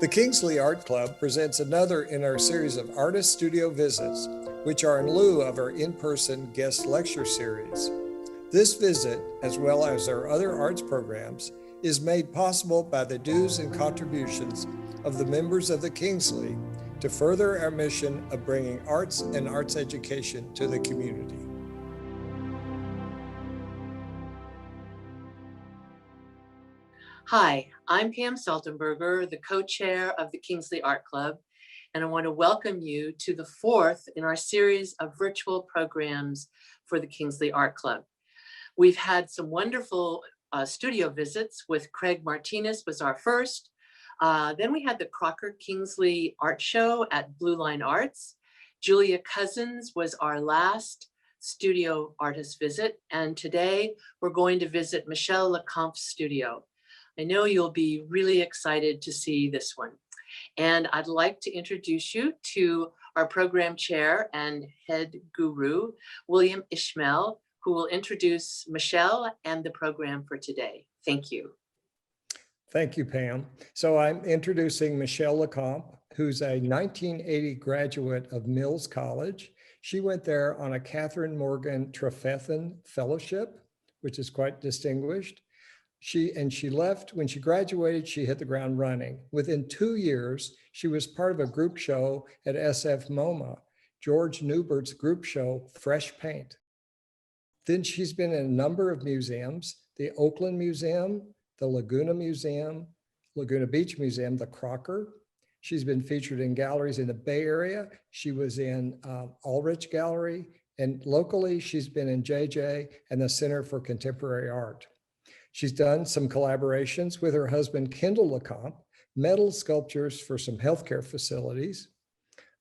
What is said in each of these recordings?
The Kingsley Art Club presents another in our series of artist studio visits, which are in lieu of our in-person guest lecture series. This visit, as well as our other arts programs, is made possible by the dues and contributions of the members of the Kingsley to further our mission of bringing arts and arts education to the community. Hi, I'm Pam Saltenberger, the co-chair of the Kingsley Art Club, and I want to welcome you to the fourth in our series of virtual programs for the Kingsley Art Club. We've had some wonderful studio visits with Craig Martinez was our first. Then we had the Crocker Kingsley Art Show at Blue Line Arts. Julia Cousins was our last studio artist visit. And today we're going to visit Michaele LeCompte's studio. I know you'll be really excited to see this one. And I'd like to introduce you to our program chair and head guru, William Ishmael, who will introduce Michaele and the program for today. Thank you. Thank you, Pam. So I'm introducing Michaele LeCompte, who's a 1980 graduate of Mills College. She went there on a Catherine Morgan Trefethen Fellowship, which is quite distinguished. She left, when she graduated, she hit the ground running. Within 2 years, she was part of a group show at SF MoMA, George Newbert's group show, Fresh Paint. Then she's been in a number of museums, the Oakland Museum, the Laguna Museum, Laguna Beach Museum, the Crocker. She's been featured in galleries in the Bay Area. She was in Ulrich Gallery, and locally, she's been in JJ and the Center for Contemporary Art. She's done some collaborations with her husband, Kendall LeCompte, metal sculptures for some healthcare facilities.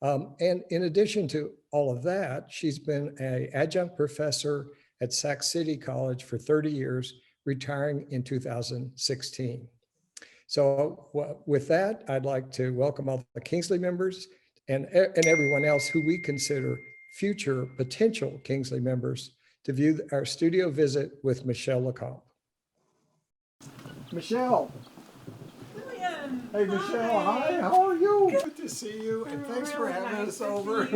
And in addition to all of that, she's been an adjunct professor at Sac City College for 30 years, retiring in 2016. So with that, I'd like to welcome all the Kingsley members and everyone else who we consider future potential Kingsley members to view our studio visit with Michaele LeCompte. Michaele. William. Hey, Michaele. Hi. How are you? Good to see you, and thanks for having us over.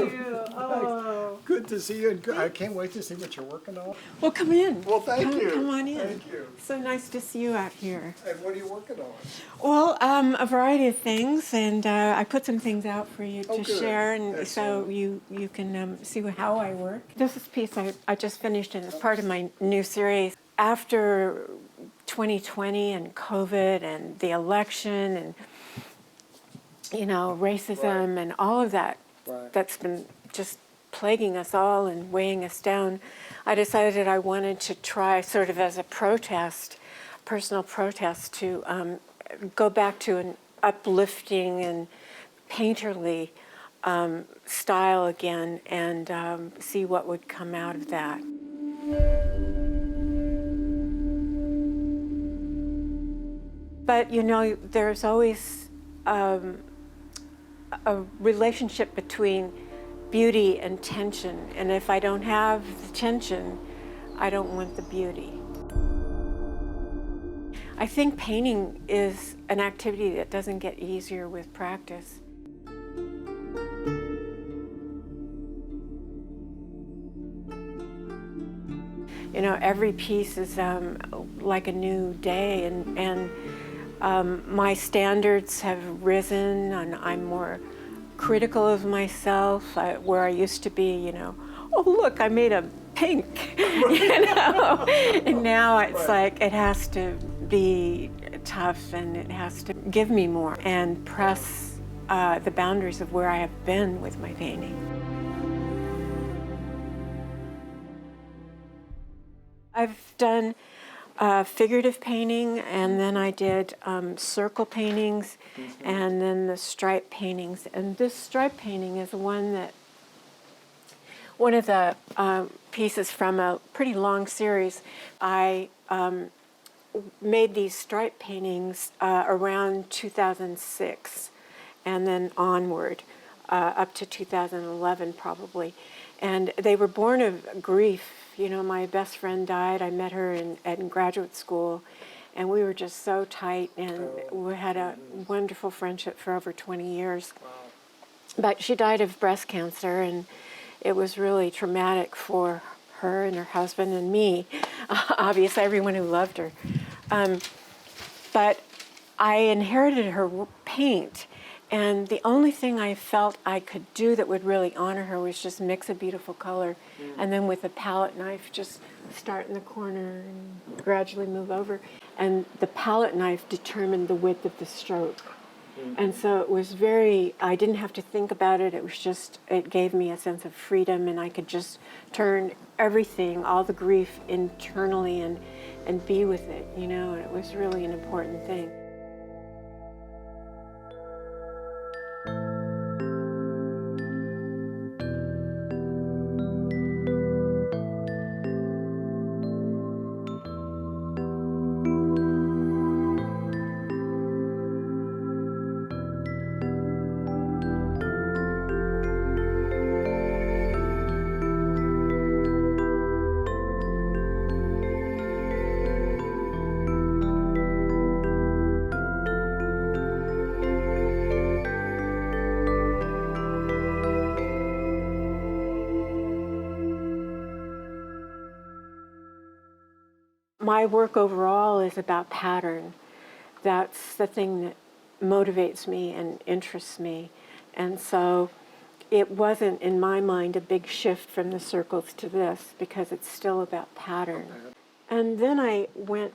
Oh. Good to see you, and I can't wait to see what you're working on. Well, come in. Well, thank you. Come on in. Thank you. So nice to see you out here. And what are you working on? Well, a variety of things, and I put some things out for you to good. share, and Excellent. so you can see how I work. This is a piece I just finished, and it's part of my new series. After 2020 and COVID and the election and, racism and all of that that's been just plaguing us all and weighing us down, I decided I wanted to try sort of as a protest, personal protest, to go back to an uplifting and painterly style again and see what would come out of that. But, there's always a relationship between beauty and tension. And if I don't have the tension, I don't want the beauty. I think painting is an activity that doesn't get easier with practice. Every piece is like a new day, and my standards have risen, and I'm more critical of myself, where I used to be, oh, look, I made a pink, and now it's like it has to be tough, and it has to give me more and press the boundaries of where I have been with my painting. I've done figurative painting, and then I did circle paintings, and then the stripe paintings. And this stripe painting is one of the pieces from a pretty long series. I made these stripe paintings around 2006, and then onward up to 2011 probably. And they were born of grief. My best friend died. I met her in graduate school, and we were just so tight, and we had a wonderful friendship for over 20 years. But she died of breast cancer, and it was really traumatic for her and her husband and me, obviously everyone who loved her. But I inherited her paint, and the only thing I felt I could do that would really honor her was just mix a beautiful color, and then with a palette knife just start in the corner and gradually move over. And the palette knife determined the width of the stroke. And so it was I didn't have to think about it. It was just, it gave me a sense of freedom, and I could just turn everything, all the grief internally, and be with it, you know. It was really an important thing. My work overall is about pattern. That's the thing that motivates me and interests me. And so it wasn't, in my mind, a big shift from the circles to this, because it's still about pattern. And then I went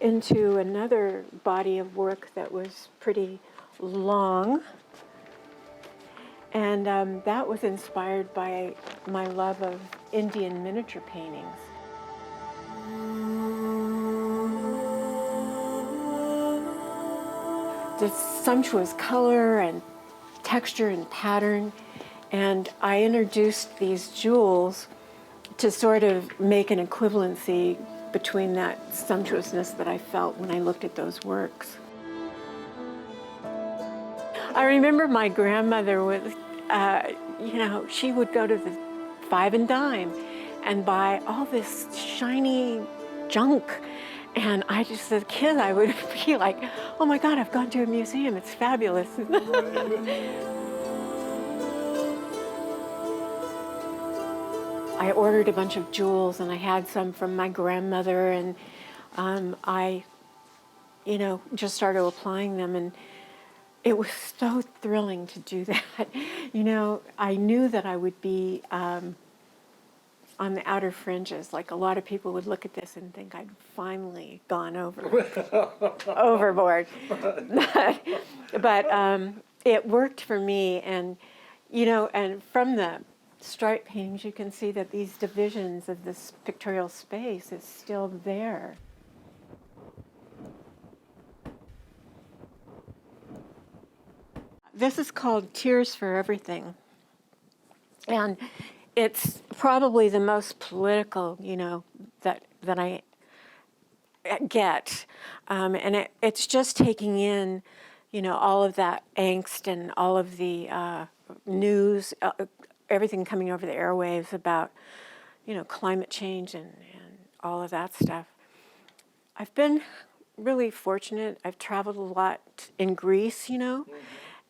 into another body of work that was pretty long. And that was inspired by my love of Indian miniature paintings. The sumptuous color and texture and pattern, and I introduced these jewels to sort of make an equivalency between that sumptuousness that I felt when I looked at those works. I remember my grandmother was, you know, she would go to the Five and Dime and buy all this shiny junk. And I just, as a kid, I would be like, oh my God, I've gone to a museum, it's fabulous. I ordered a bunch of jewels, and I had some from my grandmother, and I, you know, just started applying them, and it was so thrilling to do that. You know, I knew that I would be on the outer fringes. Like, a lot of people would look at this and think I'd finally gone overboard. But it worked for me, and you know, and from the stripe paintings, you can see that these divisions of this pictorial space is still there. This is called Tears for Everything, and it's probably the most political, you know, that I get, and it's just taking in, you know, all of that angst and all of the news, everything coming over the airwaves about, you know, climate change and all of that stuff. I've been really fortunate. I've traveled a lot in Greece, you know,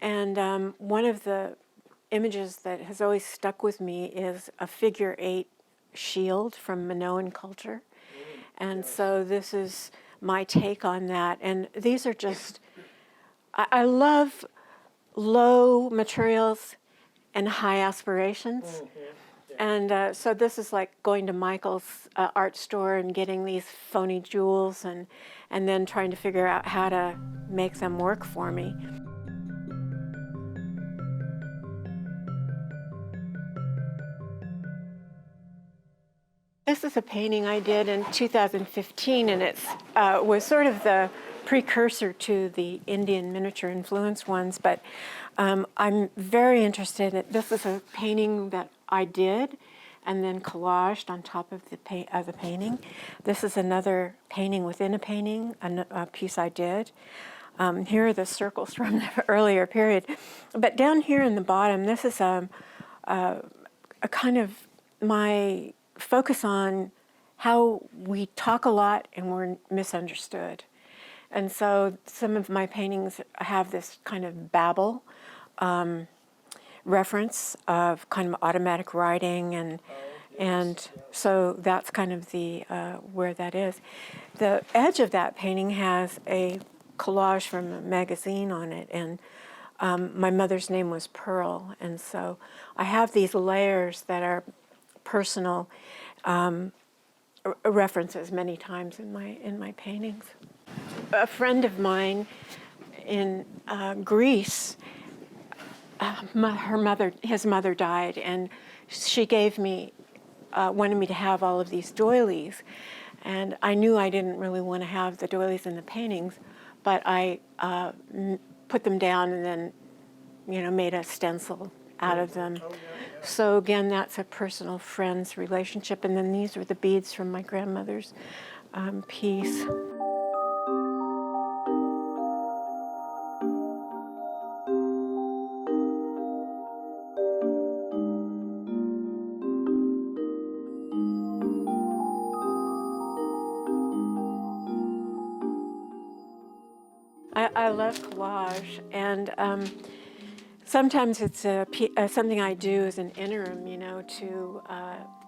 and one of the images that has always stuck with me is a figure 8 shield from Minoan culture. And so this is my take on that. And these are just, I love low materials and high aspirations. And so this is like going to Michael's art store and getting these phony jewels, and then trying to figure out how to make them work for me. This is a painting I did in 2015, and it was sort of the precursor to the Indian miniature influence ones, but I'm very interested in, this is a painting that I did and then collaged on top of the painting. This is another painting within a painting, a piece I did. Here are the circles from the earlier period. But down here in the bottom, this is a kind of my focus on how we talk a lot and we're misunderstood. And so some of my paintings have this kind of babble reference of kind of automatic writing, and so that's kind of the where that is. The edge of that painting has a collage from a magazine on it, and my mother's name was Pearl, and so I have these layers that are personal references many times in my paintings. A friend of mine in Greece, his mother died, and she gave me, wanted me to have all of these doilies, and I knew I didn't really want to have the doilies in the paintings, but I put them down and then, made a stencil out of them. So again, that's a personal friend's relationship, and then these are the beads from my grandmother's piece. I love collage, and sometimes it's something I do as an interim, to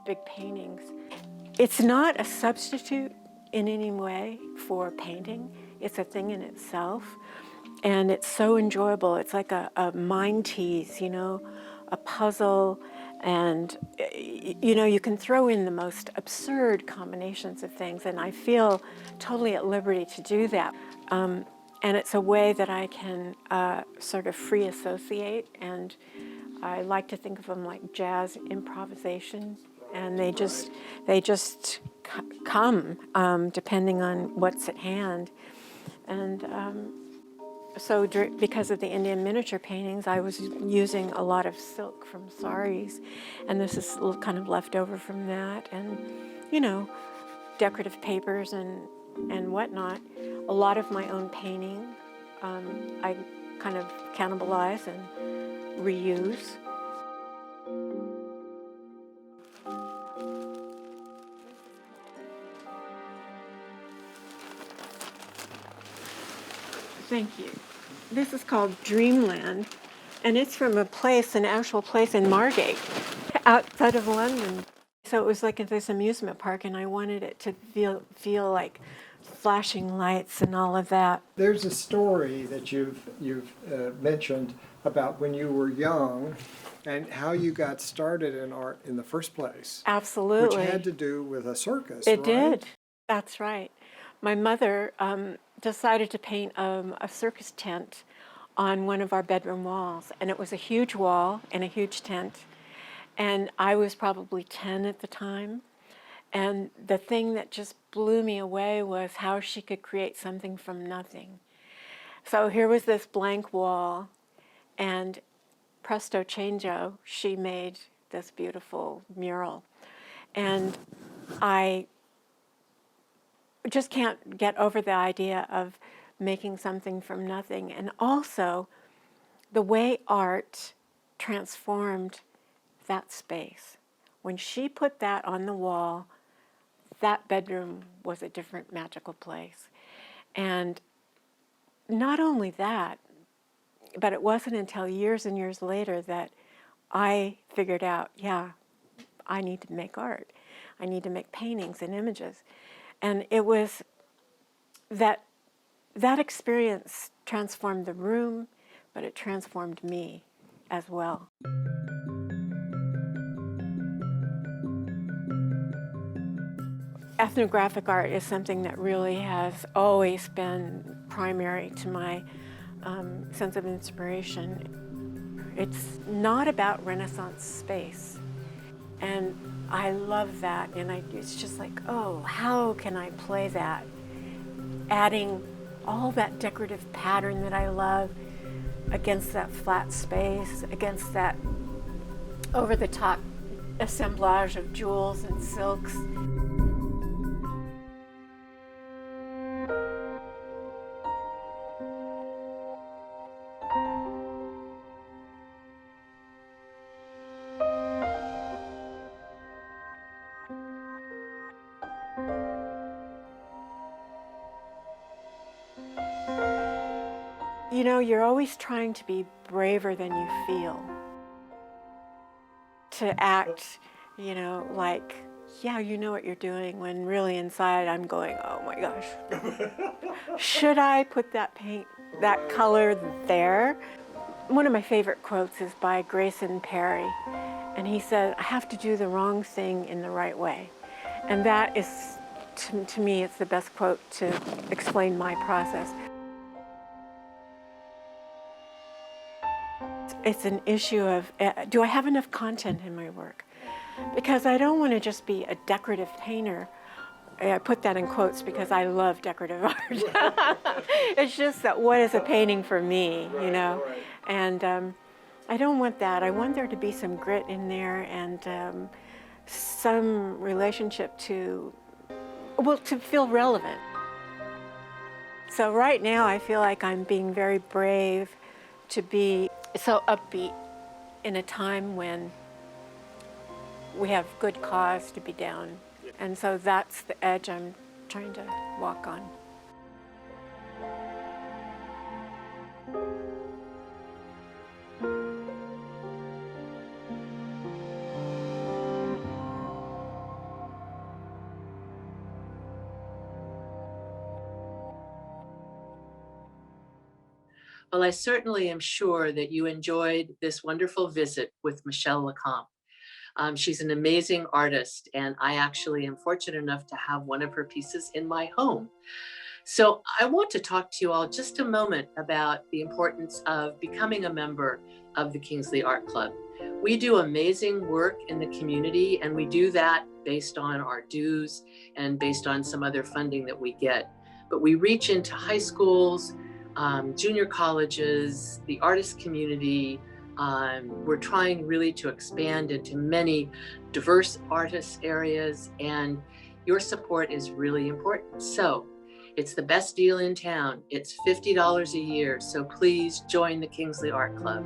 big paintings. It's not a substitute in any way for painting. It's a thing in itself, and it's so enjoyable. It's like a mind tease, a puzzle, and you can throw in the most absurd combinations of things, and I feel totally at liberty to do that. And it's a way that I can sort of free associate, and I like to think of them like jazz improvisation, and they just come depending on what's at hand. And so because of the Indian miniature paintings, I was using a lot of silk from saris, and this is kind of left over from that, and decorative papers and whatnot. A lot of my own painting, I kind of cannibalize and reuse. Thank you. This is called Dreamland, and it's from an actual place in Margate, outside of London. So it was like this amusement park, and I wanted it to feel like flashing lights and all of that. There's a story that you've mentioned about when you were young and how you got started in art in the first place. Absolutely. Which had to do with a circus, It right? did. That's right. My mother decided to paint a circus tent on one of our bedroom walls, and it was a huge wall and a huge tent. And I was probably 10 at the time. And the thing that just blew me away was how she could create something from nothing. So here was this blank wall, and presto changeo, she made this beautiful mural. And I just can't get over the idea of making something from nothing. And also the way art transformed that space. When she put that on the wall, that bedroom was a different magical place. And not only that, but it wasn't until years and years later that I figured out, I need to make art. I need to make paintings and images. And it was that experience transformed the room, but it transformed me as well. Ethnographic art is something that really has always been primary to my sense of inspiration. It's not about Renaissance space, and I love that, and it's just like, oh, how can I play that? Adding all that decorative pattern that I love against that flat space, against that over-the-top assemblage of jewels and silks. You know, you're always trying to be braver than you feel. To act, you know, like, yeah, you know what you're doing, when really inside I'm going, oh my gosh, should I put that paint, that color there? One of my favorite quotes is by Grayson Perry, and he said, I have to do the wrong thing in the right way. And that is, to me, it's the best quote to explain my process. It's an issue of, do I have enough content in my work? Because I don't want to just be a decorative painter. I put that in quotes because I love decorative art. It's just that, what is a painting for me, you know? And I don't want that. I want there to be some grit in there and some relationship to, well, to feel relevant. So right now I feel like I'm being very brave to be so upbeat in a time when we have good cause to be down. And so that's the edge I'm trying to walk on. Well, I certainly am sure that you enjoyed this wonderful visit with Michaele LeCompte. She's an amazing artist, and I actually am fortunate enough to have one of her pieces in my home. So I want to talk to you all just a moment about the importance of becoming a member of the Kingsley Art Club. We do amazing work in the community, and we do that based on our dues and based on some other funding that we get. But we reach into high schools, junior colleges, the artist community. We're trying really to expand into many diverse artist areas, and your support is really important. So it's the best deal in town. It's $50 a year. So please join the Kingsley Art Club.